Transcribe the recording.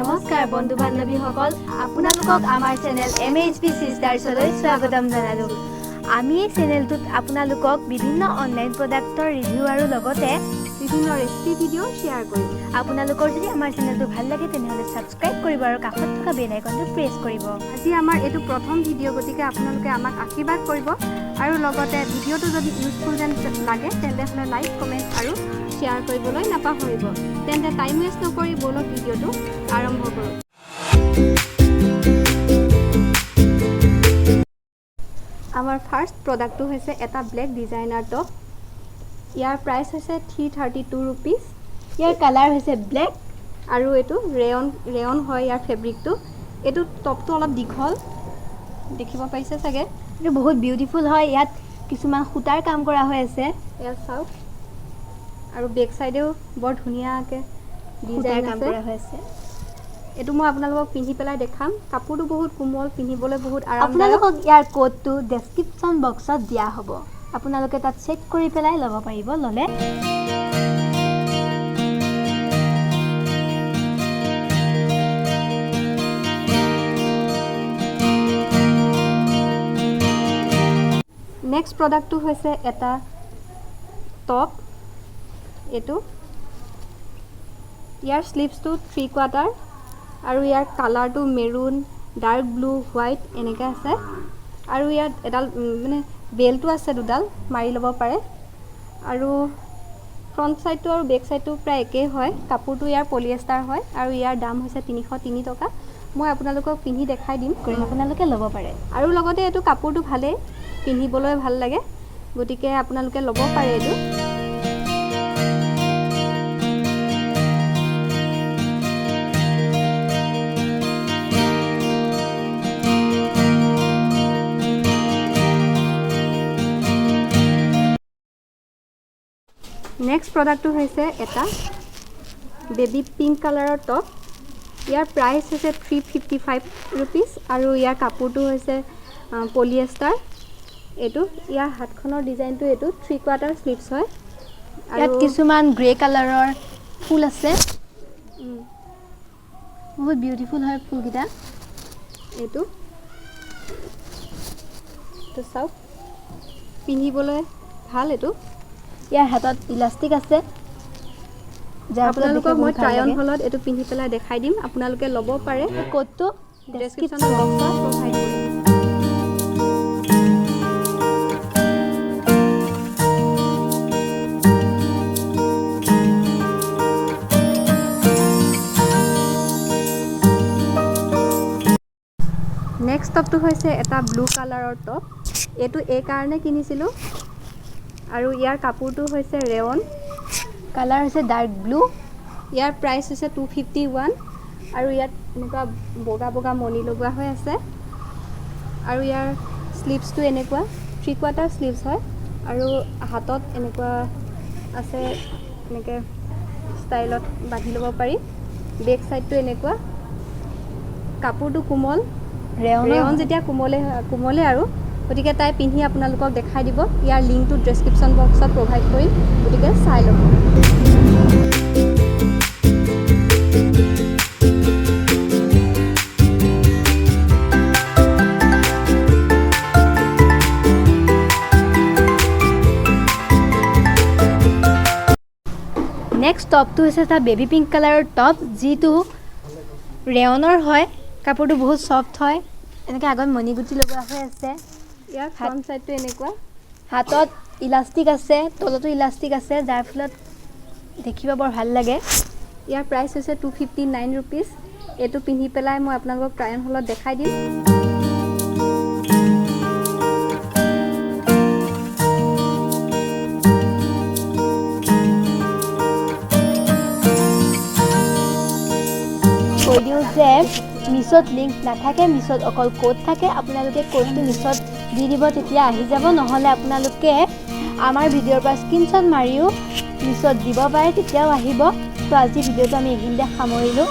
নমস্কাৰ বন্ধু বান্ধৱীসকল আপোনালোকক আমাৰ চেনেল MHP Sistersলৈ স্বাগতম জনালো আমি এই চেনেলটোত আপোনালোকক বিভিন্ন অনলাইন প্ৰডাক্টৰ ৰিভিউ আৰু লগতে বিভিন্ন ৰেচিপি ভিডিও শ্বেয়াৰ কৰিম আপোনালোকৰ যদি আমাৰ চেনেলটো ভাল লাগে তেনেহলে সাবস্ক্ৰাইব কৰিব আৰু কাষত থকা বেল আইকনটো প্ৰেছ কৰিব আজি আমাৰ এটো প্ৰথম ভিডিও গতিকে আপোনালোকে আমাক আশীৰ্বাদ কৰিব আৰু লগতে ভিডিওটো যদি ইউজফুল যেন লাগে তেন্তে লাইক কমেন্ট আৰু শ্বেয়াৰ কৰিবলৈ নাপাহৰিব তেন্তে টাইম ওয়েষ্ট নকৰি বলক ভিডিওটো আৰম্ভ কৰোঁ আমাৰ ফাৰ্স্ট প্ৰডাক্টটো হৈছে এটা ব্লেক ডিজাইনাৰ টপ ইয়াৰ প্ৰাইস হৈছে 332 रुपीस ইয়াৰ কালাৰ হৈছে ব্লেক আৰু এটো ৰেয়ন হয় ইয়াৰ ফেব্ৰিকটো এটো টপটো অলপ দীঘল দেখিব পাইছে চাগে এটো বহুত বিউটিফুল হয় ইয়াত কিছুমান সুতাৰ কাম কৰা হৈ আছে ইয়াৰ চাওক আৰু বেক সাইডেও বৰ ধুনিয়াকে ডিজাইন কাম কৰা হৈ আছে এটো মই আপোনালোকক পিন্ধি পেলাই দেখাম কাপোৰটো বহুত কোমল পিন্ধিবলৈ বহুত আৰামদায়ক আপোনালোকক ইয়াৰ কোডটো ডেসক্ৰিপচন বক্সত দিয়া হ'ব আপোনালোকে তাত চেক কৰি পেলাই ল'ব পাৰিব ললে নেক্সট প্ৰডাক্টটো হৈছে এটা টপ এটো ইয়াৰ স্লিভসটো 3/4 আৰু ইয়াৰ কালাৰটো মেৰুন ডাৰ্ক ব্লু হোৱাইট এনেকা আছে আৰু ইয়াত এডাল মানে বেলটো আছে দুডাল মাৰি ল'ব পাৰে আৰু ফ্ৰন্ট সাইডটো আৰু বেক সাইডটো প্ৰায় একেই হয় কাপোৰটো ইয়াৰ পলিয়েষ্টাৰ হয় আৰু ইয়াৰ দাম হৈছে 303 টকা মই আপোনালোকক পিন্ধি দেখাই দিম আপোনালোকে ল'ব পাৰে আৰু লগতে এটো কাপোৰটো ভালে পিন্ধিবলৈ ভাল লাগে গতিকে আপোনালোকে ল'ব পাৰে এটো নেক্সট প্ৰডাক্টটো হৈছে এটা বেবি পিংক কালাৰৰ টপ ইয়াৰ প্ৰাইস হৈছে 355 रुपीस আৰু ইয়াৰ কাপোৰটো হৈছে পলিয়েষ্টাৰ এটো ইয়াৰ হাতখনৰ ডিজাইনটো এটো 3/4 স্লিভস হয় ইয়াত কিছুমান গ্ৰে কালাৰৰ ফুল আছে বহুত বিউটিফুল হয় ফুলকিটা এটো তো চাওক পিন্ধিবলৈ ভাল এটো ইয়াৰ হাতত ইলাষ্টিক আছে আপোনালোকক মই ট্ৰায়ন হলত এটো পিন্ধি পেলাই দেখাই দিম আপোনালোকে ল'ব পাৰে কোডটো ডেসক্ৰিপচন বক্সত প্ৰভাইড কৰিম নেক্সট টপটো হৈছে এটা ব্লু কালাৰৰ টপ এটো এই কাৰণে কিনিছিলো আৰু ইয়াৰ কাপোৰটো হৈছে ৰেয়ন কালাৰ হৈছে ডাৰ্ক ব্লু ইয়াৰ প্ৰাইস হৈছে 251 আৰু ইয়াত এনেকুৱা বগা বগা মণি লগোৱা হৈ আছে আৰু ইয়াৰ স্লিভসটো এনেকুৱা 3/4 স্লিভস হয় আৰু হাতত এনেকুৱা আছে এনেকে ষ্টাইলত বান্ধি ল'ব পাৰি বেক সাইডটো এনেকুৱা কাপোৰটো কোমল ৰেয়ন যেতিয়া কোমলে আৰু গতিকে তাই পিন্ধি আপোনালোকক দেখাই দিব ইয়াৰ লিংকটো ডেসক্ৰিপচন বক্সত প্ৰভাইড কৰিম গতিকে চাই ল'ব নেক্সট টপটো হৈছে এটা বেবি পিংক কালাৰৰ টপ যিটো ৰেয়নৰ হয় কাপোৰটো বহুত সফট হয় এনেকৈ আগত মণিগুটি লগোৱা হৈ আছে ইয়াৰ ফ্ৰন্ট সাইডটো এনেকুৱা হাতত ইলাষ্টিক আছে তলতো ইলাষ্টিক আছে যাৰ ফলত দেখিব বৰ ভাল লাগে ইয়াৰ প্ৰাইস হৈছে 259 रुपीस এটো পিন্ধি পেলাই মই আপোনালোকক ট্ৰায়ন হলত দেখাই দিম কৈ দিওঁ যে মিছত লিংক নাথাকে মিছত অকল কোড থাকে আপোনালোকে কোডটো মিছত দি দিব তেতিয়া আহি যাব নহলে আপোনালোকে আমাৰ ভিডিওৰ পৰা স্ক্ৰিনশ্বট মাৰিও মিছত দিব পাৰে তেতিয়াও আহিব তো আজি ভিডিওটো আমি এইখিনিতে সামৰিলোঁ